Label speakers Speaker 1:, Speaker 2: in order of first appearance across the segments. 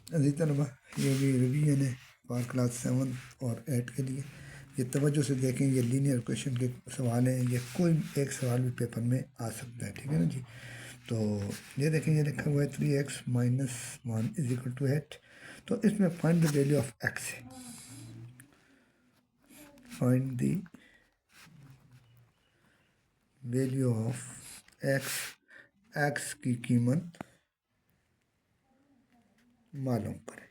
Speaker 1: अजी तलबा, ये भी रिवीजन है फॉर क्लास 7 और 8 के लिए। ये तवज्जो से देखें, ये लीनियर क्वेश्चन के सवाल हैं, ये कोई एक सवाल भी पेपर में आ सकता है, ठीक है ना जी। तो ये देखें, ये लिखा हुआ है 3x - 1 इज इक्वल टू 8। तो इसमें find the value of X है। Find the value of X, X की कीमत मालूम करें।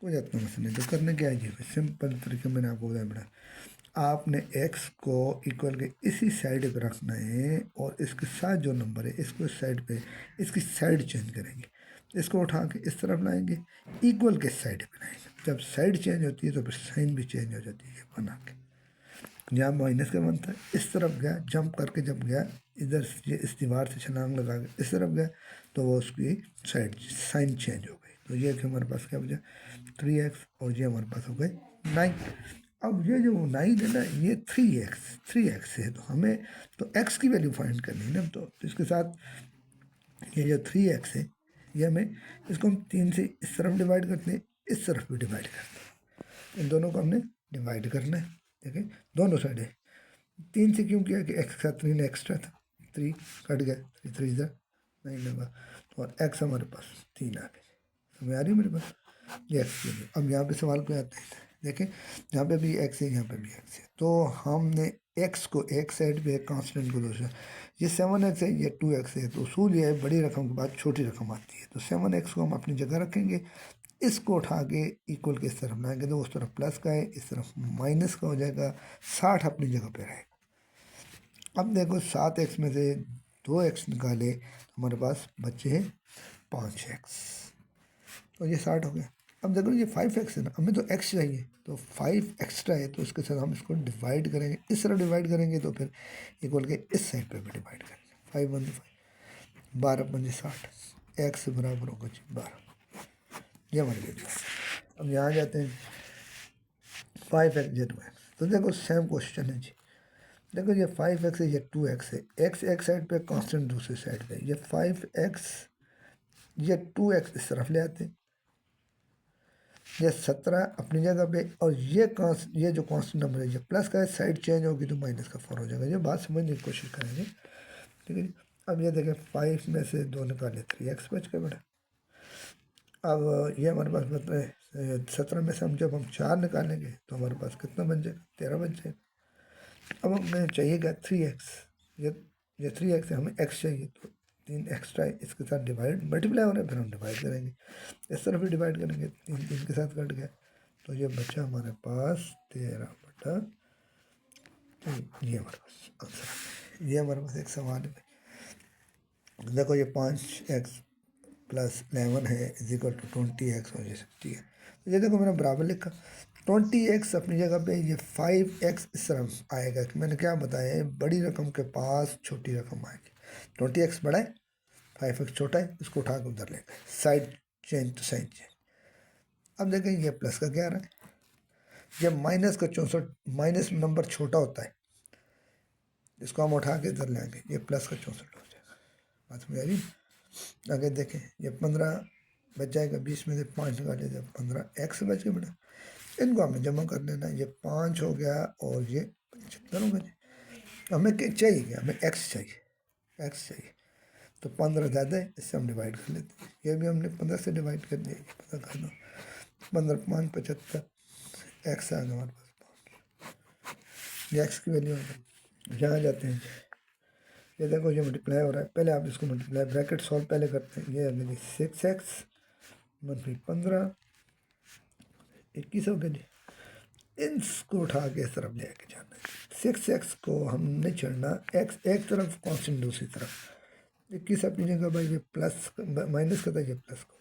Speaker 1: कोई इतना मसला नहीं, तो करने क्या है जी, सिंपल तरीके मैंने आपको बताया बेटा। आपने x को इक्वल के इसी साइड पे रखना है और इसके साथ जो नंबर है इसको इस साइड पे, इसकी साइड चेंज करेंगे। इसको उठा के इस तरफ लाएंगे, इक्वल के साइड पे लाएंगे। जब साइड चेंज होती है तो फिर साइन भी चेंज हो जाती है बना के। यहाँ माइनस का बनता है, इस तरफ गया, जंप करके जब गया इधर से, इस दीवार से छलांग लगा के इस तरफ गया तो वो उसकी साइड साइन चेंज हो गई। तो ये हमारे पास क्या बचा, 3x, और ये हमारे पास हो गए 9। अब ये जो 9 है ना, ये 3x है, तो हमें तो x की वैल्यू फाइंड करनी है ना। तो इसके साथ ये जो 3x है, ये हमें, इसको हम 3 से इस तरफ डिवाइड करते हैं, इस तरफ भी डिवाइड करते हैं। इन दोनों को हमने डिवाइड करना है, ठीक है, दोनों साइड है। 3 से क्यों किया कि एक्स का 3 एक्स्ट्रा था, 3 कट गया, 3 इधर 9 लगा, तो और एक्स हमारे पास 3 आ गए। समझ आ रही है मेरे पास, ये एक्स के लिए। अब यहाँ पे सवाल पे आते हैं, देखें यहाँ पे भी एक्स है, यहाँ पे भी एक्स है। तो हमने एक्स को एक साइड पे, एक कांस्टेंट को दूसरा, ये 7x है, ये 2x है। तो उसूल ये है, बड़ी रकम के बाद छोटी रकम आती है। तो 7x को हम अपनी जगह रखेंगे, इसको उठा के इक्वल के इस तरफ लाएंगे तो उस तरफ प्लस का है, इस तरफ माइनस का हो जाएगा, 60 अपनी जगह पे रहेगा। अब देखो 7x में से 2x निकाले तो हमारे पास बचे हैं 5x, तो ये 60 हो गया। अब देखो ये 5x है ना, हमें तो x चाहिए, तो 5 एक्स्ट्रा है, तो उसके साथ हम इसको डिवाइड करेंगे, इस तरह डिवाइड करेंगे तो फिर इक्वल के इस साइड पे भी डिवाइड करेंगे। 5 1 5, 12 5 60, x बराबर होगा जी 12। ये हमारी वैल्यू है। अब यहाँ जाते हैं 5x या 2x, तो देखो सेम क्वेश्चन है जी। देखो ये 5x है, ये 2x है, x एक साइड पे, कांस्टेंट दूसरी साइड पे। ये 5x, ये 2x इस तरफ ले आते हैं, ये 17 अपनी जगह पे, और ये जो कांस्टेंट नंबर है ये प्लस का है, साइड चेंज होगी तो माइनस का 4 हो जाएगा। ये बात समझने की कोशिश करेंगे, ठीक है जी। अब ये देखें 5 में से 2 निकाले, 3x बच गया बेटा। अब ये हमारे पास मतलब है 17 में से हम जब हम 4 निकालेंगे तो हमारे पास कितना बन जाएगा, 13 बन जाएगा। अब हमें चाहिए क्या, 3x। ये 3x है, हमें x चाहिए, तो 3 एक्स्ट्रा है, इसके साथ डिवाइड मल्टीप्लाई हो रहा है, फिर हम डिवाइड करेंगे, इस तरफ भी डिवाइड करेंगे, 3 3 के साथ कट गया, तो ये बचा हमारे पास 13/3। ये हमारे पास आंसर है। ये हमारे पास एक सवाल है। देखो ये 5x + 11 है इज इक्वल टू 20x, और ये 60 है। तो ये देखो मैंने बराबर लिखा, 20x अपनी जगह पे, ये 5x इस तरफ आएगा। कि मैंने क्या बताया है, बड़ी रकम के पास छोटी रकम आएगी। 20x बड़ा है, 5x छोटा है, इसको उठा के उधर लेंगे, साइड चेंज तो साइड चेंज। अब देखें ये प्लस का क्या आ रहा है, ये माइनस का 64, माइनस नंबर छोटा होता है, इसको हम उठा के इधर लेंगे, ये प्लस का 64 हो जाएगा। बात समझ आ रही। आगे देखें ये 15 बच जाएगा, 20 में से 5 निकाले जब 15x बच गया बेटा। इनको हमें जमा कर लेना, ये 5 हो गया और ये 75 हो गया। हमें क्या चाहिए, क्या हमें x चाहिए, x चाहिए। तो 15 ज़्यादा है, इससे हम डिवाइड कर लेते हैं। ये भी हमने 15 से डिवाइड कर दिया, ये पता कर दो, 15 5 75, x आ गया हमारे पास 5। ये x की वैल्यू है। यहाँ जाते हैं, ये देखो ये मल्टीप्लाई हो रहा है, पहले आप इसको मल्टीप्लाई ब्रैकेट सॉल्व पहले करते हैं। ये है 6x - 15, 21 हो गया जी। इसको उठा के इस तरफ लेके जाना है। 6x को हम नहीं छोड़ना, x एक तरफ, कांस्टेंट दूसरी तरफ। 21 अपनी जगह भाई, ये प्लस माइनस का था, ये प्लस को,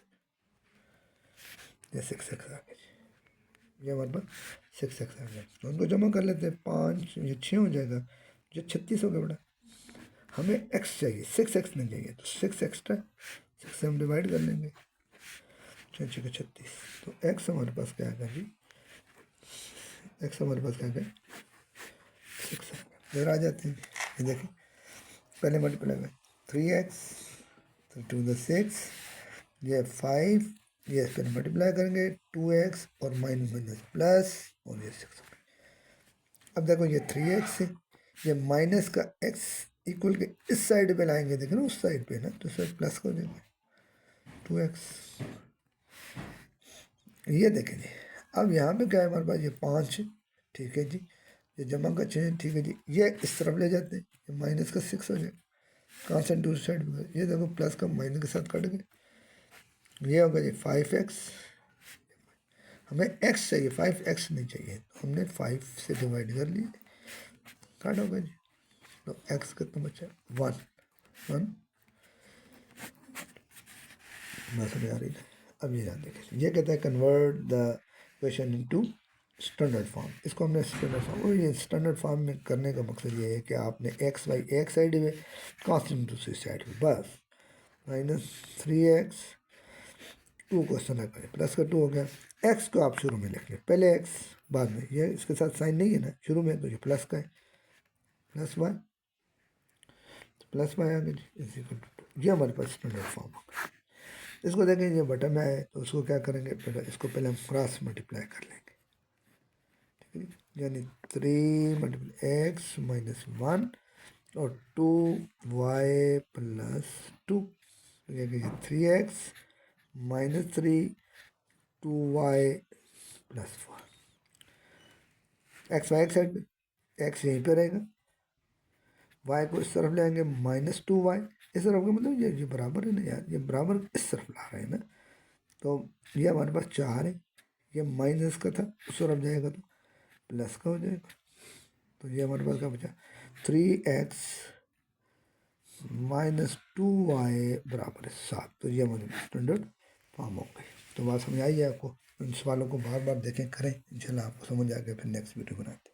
Speaker 1: ये 6x आ गया जी। ये हमारे पास 6x आ गया, तो उनको जमा कर लेते हैं। 5 ये 6 हो जाएगा, ये 36 हो गया बेटा। हमें x चाहिए, 6x नहीं चाहिए, तो 6 एक्स्ट्रा, 6 से हम डिवाइड कर लेंगे, 6 6 36। तो x हमारे पास क्या आएगा जी, x हमारे पास क्या आएगा, 6 आएगा। इधर आ जाते हैं, ये देखें पहले मल्टीप्लाई में 3x, तो 2 × 6 ये 5, ये फिर मल्टीप्लाई करेंगे 2x और माइनस माइनस प्लस और ये 6। अब देखो ये 3x है, ये माइनस का x इक्वल के इस साइड पे लाएंगे, देखो ना उस साइड पे ना, तो सब प्लस कर देंगे 2x। ये देखें जी, अब यहाँ पे क्या है हमारे पास, ये 5 है, ठीक है जी, ये जमा का चिन्ह, ठीक है जी, ये इस तरफ ले जाते हैं, ये माइनस का 6 हो जाए, कहाँ से दूसरी साइड में, ये देखो प्लस का माइनस के साथ कट गए, ये होगा जी 5x। हमें x चाहिए, 5x नहीं चाहिए, तो हमने 5 से डिवाइड कर लिए, कट होगा जी, तो x कितना बचा, 1 1। बात समझ आ रही है। अब ये ध्यान देखें, ये कहता है convert the question into standard form. इसको हमने स्टैंडर्ड फॉर्म, और ये स्टैंडर्ड फॉर्म में करने का मकसद ये है कि आपने एक्स वाई एक साइड में, कांस्टेंट दूसरी साइड में, बस -3x 2 को सेलेक्ट करें, प्लस का 2 हो गया, एक्स को आप शुरू में लिख लें, पहले एक्स बाद में, ये इसके साथ साइन नहीं है ना शुरू में, तो ये प्लस का है, प्लस वाई आ गया जी, ये हमारे पास स्टैंडर्ड फॉर्म होगा। इसको देखें ये बटन में है, तो उसको क्या करेंगे, पहले इसको पहले हम क्रॉस मल्टीप्लाई कर लेंगे, ठीक है, यानी 3 × x - 1 और 2y + 2, ये 3x - 3 2y + 4, एक्स वाई एक साइड पे, एक्स यहीं पे रहेगा, वाई को इस तरफ ले आएंगे -2y, इस तरफ का मतलब ये बराबर है ना यार, ये बराबर इस तरफ ला रहे हैं ना, तो ये हमारे पास 4 है, ये माइनस का था, उस तरफ जाएगा तो प्लस का हो जाएगा, तो ये हमारे पास क्या बचा, 3x - 2y = 7, तो ये हमारे स्टैंडर्ड फॉर्म हो गई। तो बात समझ आई है आपको, इन सवालों को बार बार देखें, करें, इंशाल्लाह आपको समझ आ गया, फिर नेक्स्ट वीडियो बनाते हैं।